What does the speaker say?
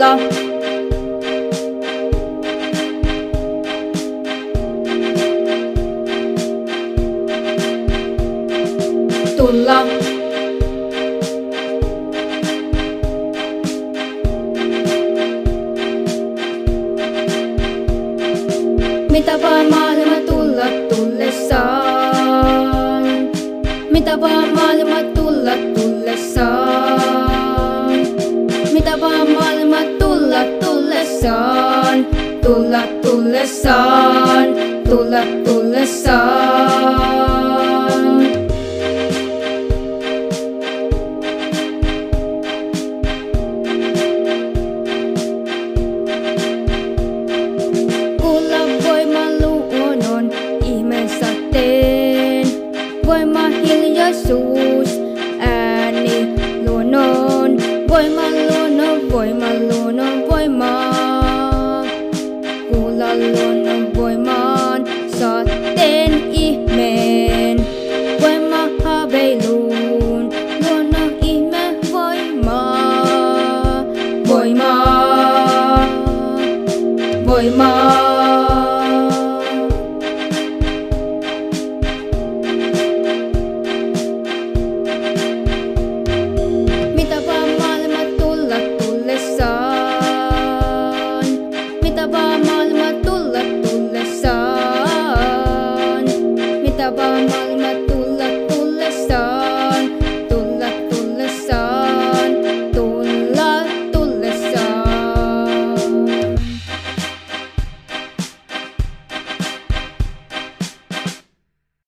tulla. Tulla. Mitä vaan maailma tulla tullessaan. Mitä vaan maailma tulla tullessaan. Mitä vaan maailma tulla tullessaan. Tulla tullessaan. Tulla tullessaan. Kuulla voima luonnon ihmeessä teen. Voima hiljaisuus, ääni luonnon. Voima luonnon, voima luonnon, voimaa. Kuulla luonnon voimaan, saateen ihmeen. Voima haaveiluun, luonnon ihme voimaa. Voimaa. Voimaa.